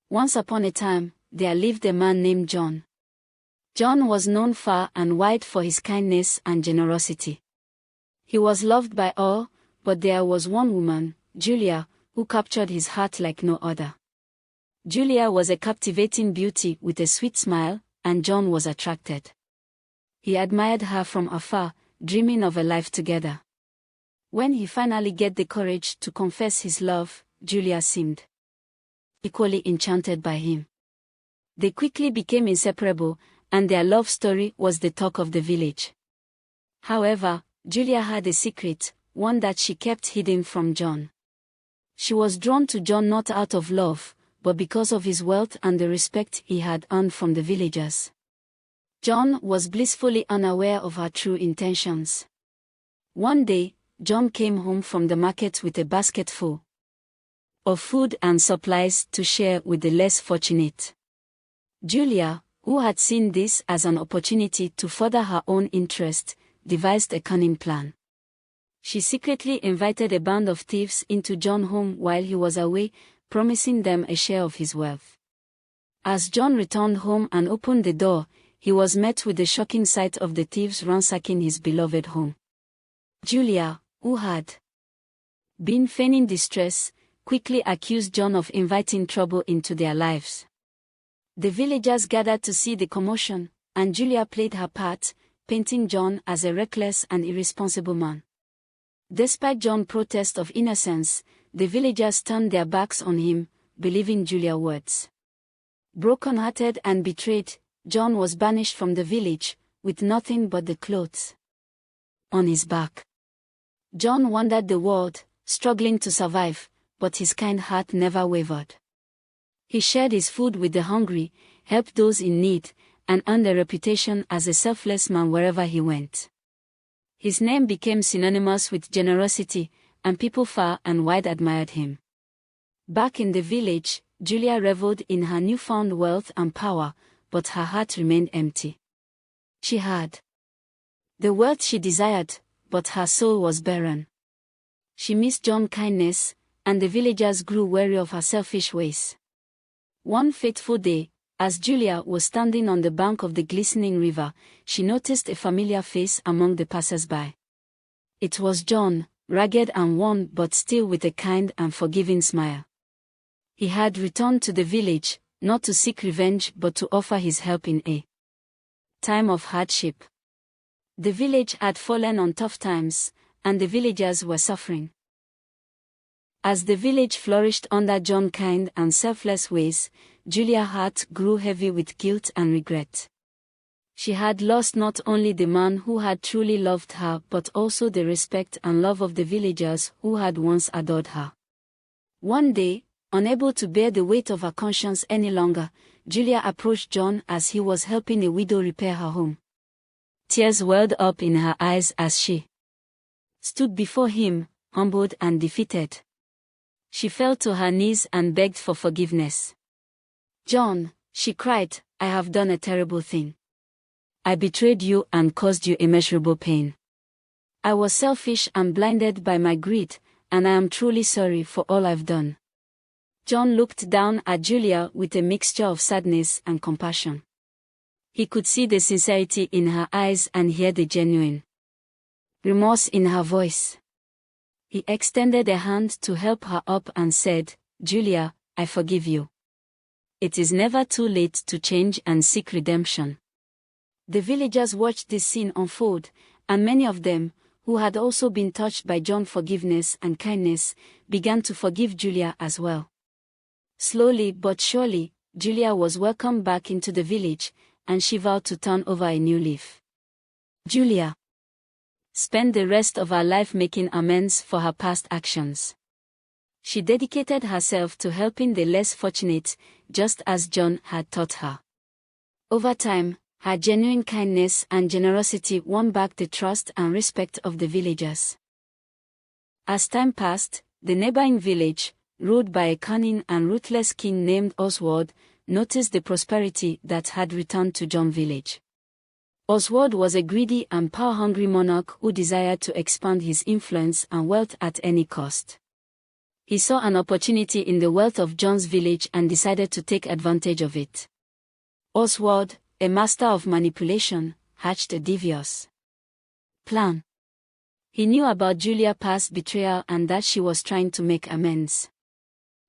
Once upon a time, there lived a man named John. John was known far and wide for his kindness and generosity. He was loved by all, but there was one woman, Julia, who captured his heart like no other. Julia was a captivating beauty with a sweet smile, and John was attracted. He admired her from afar, dreaming of a life together. When he finally get the courage to confess his love, Julia seemed equally enchanted by him. They quickly became inseparable, and their love story was the talk of the village. However, Julia had a secret, one that she kept hidden from John. She was drawn to John not out of love, but because of his wealth and the respect he had earned from the villagers. John was blissfully unaware of her true intentions. One day, John came home from the market with a basket full of food and supplies to share with the less fortunate. Julia, who had seen this as an opportunity to further her own interest, devised a cunning plan. She secretly invited a band of thieves into John's home while he was away, promising them a share of his wealth. As John returned home and opened the door, he was met with the shocking sight of the thieves ransacking his beloved home. Julia, who had been feigning distress, quickly accused John of inviting trouble into their lives. The villagers gathered to see the commotion, and Julia played her part, painting John as a reckless and irresponsible man. Despite John's protest of innocence, the villagers turned their backs on him, believing Julia's words. Broken-hearted and betrayed, John was banished from the village, with nothing but the clothes on his back. John wandered the world, struggling to survive, but his kind heart never wavered. He shared his food with the hungry, helped those in need, and earned a reputation as a selfless man wherever he went. His name became synonymous with generosity, and people far and wide admired him. Back in the village, Julia reveled in her newfound wealth and power, but her heart remained empty. She had the wealth she desired, but her soul was barren. She missed John's kindness, and the villagers grew wary of her selfish ways. One fateful day, as Julia was standing on the bank of the glistening river, she noticed a familiar face among the passers-by. It was John, ragged and worn but still with a kind and forgiving smile. He had returned to the village, not to seek revenge but to offer his help in a time of hardship. The village had fallen on tough times, and the villagers were suffering. As the village flourished under John's kind and selfless ways, Julia's heart grew heavy with guilt and regret. She had lost not only the man who had truly loved her but also the respect and love of the villagers who had once adored her. One day, unable to bear the weight of her conscience any longer, Julia approached John as he was helping a widow repair her home. Tears welled up in her eyes as she stood before him, humbled and defeated. She fell to her knees and begged for forgiveness. "John," she cried, "I have done a terrible thing. I betrayed you and caused you immeasurable pain. I was selfish and blinded by my greed, and I am truly sorry for all I've done." John looked down at Julia with a mixture of sadness and compassion. He could see the sincerity in her eyes and hear the genuine remorse in her voice. He extended a hand to help her up and said, "Julia, I forgive you. It is never too late to change and seek redemption." The villagers watched this scene unfold, and many of them, who had also been touched by John's forgiveness and kindness, began to forgive Julia as well. Slowly but surely, Julia was welcomed back into the village, and she vowed to turn over a new leaf. Julia spent the rest of her life making amends for her past actions. She dedicated herself to helping the less fortunate, just as John had taught her. Over time, her genuine kindness and generosity won back the trust and respect of the villagers. As time passed, the neighboring village, ruled by a cunning and ruthless king named Oswald, noticed the prosperity that had returned to John's village. Oswald was a greedy and power-hungry monarch who desired to expand his influence and wealth at any cost. He saw an opportunity in the wealth of John's village and decided to take advantage of it. Oswald, a master of manipulation, hatched a devious plan. He knew about Julia's past betrayal and that she was trying to make amends.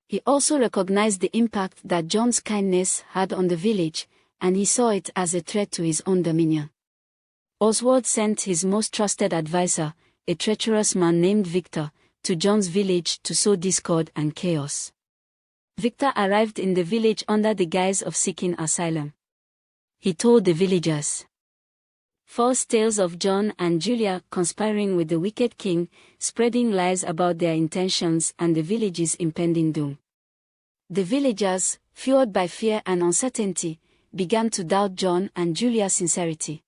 He also recognized the impact that John's kindness had on the village, and he saw it as a threat to his own dominion. Oswald sent his most trusted advisor, a treacherous man named Victor, to John's village to sow discord and chaos. Victor arrived in the village under the guise of seeking asylum. He told the villagers false tales of John and Julia conspiring with the wicked king, spreading lies about their intentions and the village's impending doom. The villagers, fueled by fear and uncertainty, began to doubt John and Julia's sincerity.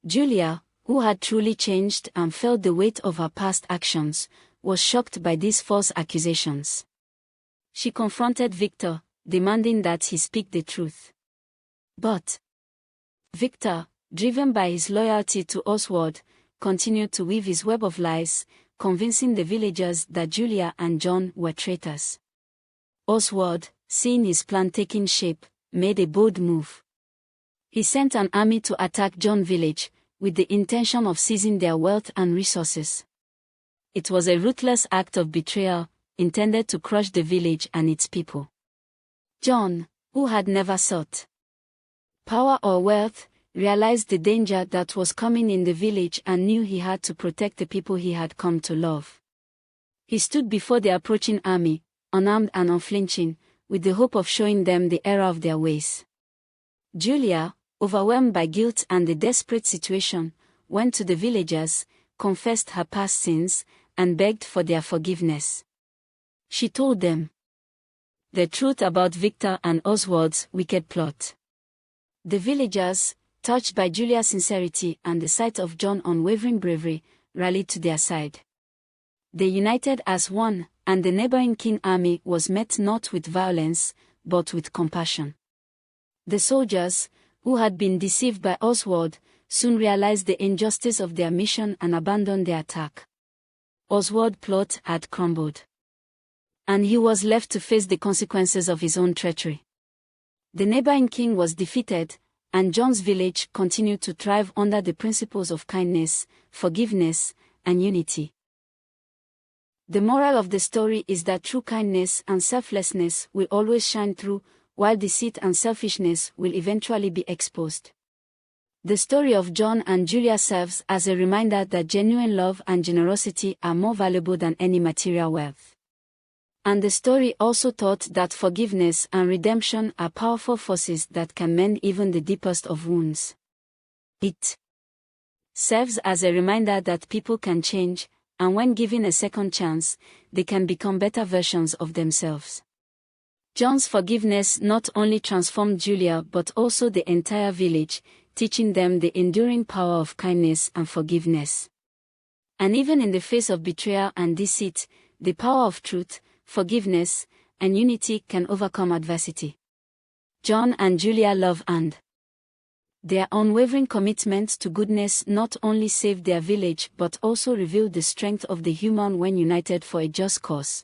Julia, who had truly changed and felt the weight of her past actions, was shocked by these false accusations. She confronted Victor, demanding that he speak the truth. But Victor, driven by his loyalty to Oswald, continued to weave his web of lies, convincing the villagers that Julia and John were traitors. Oswald, seeing his plan taking shape, made a bold move. He sent an army to attack John's village, with the intention of seizing their wealth and resources. It was a ruthless act of betrayal, intended to crush the village and its people. John, who had never sought power or wealth, realized the danger that was coming in the village and knew he had to protect the people he had come to love. He stood before the approaching army, unarmed and unflinching, with the hope of showing them the error of their ways. Julia, overwhelmed by guilt and the desperate situation, went to the villagers, confessed her past sins, and begged for their forgiveness. She told them the truth about Victor and Oswald's wicked plot. The villagers, touched by Julia's sincerity and the sight of John's unwavering bravery, rallied to their side. They united as one, and the neighboring king army was met not with violence, but with compassion. The soldiers, who had been deceived by Oswald, soon realized the injustice of their mission and abandoned their attack. Oswald's plot had crumbled, and he was left to face the consequences of his own treachery. The neighboring king was defeated, and John's village continued to thrive under the principles of kindness, forgiveness, and unity. The moral of the story is that true kindness and selflessness will always shine through, while deceit and selfishness will eventually be exposed. The story of John and Julia serves as a reminder that genuine love and generosity are more valuable than any material wealth. And the story also taught that forgiveness and redemption are powerful forces that can mend even the deepest of wounds. It serves as a reminder that people can change, and when given a second chance, they can become better versions of themselves. John's forgiveness not only transformed Julia but also the entire village, teaching them the enduring power of kindness and forgiveness. And even in the face of betrayal and deceit, the power of truth, forgiveness, and unity can overcome adversity. John and Julia love and their unwavering commitment to goodness not only saved their village but also revealed the strength of the human when united for a just cause.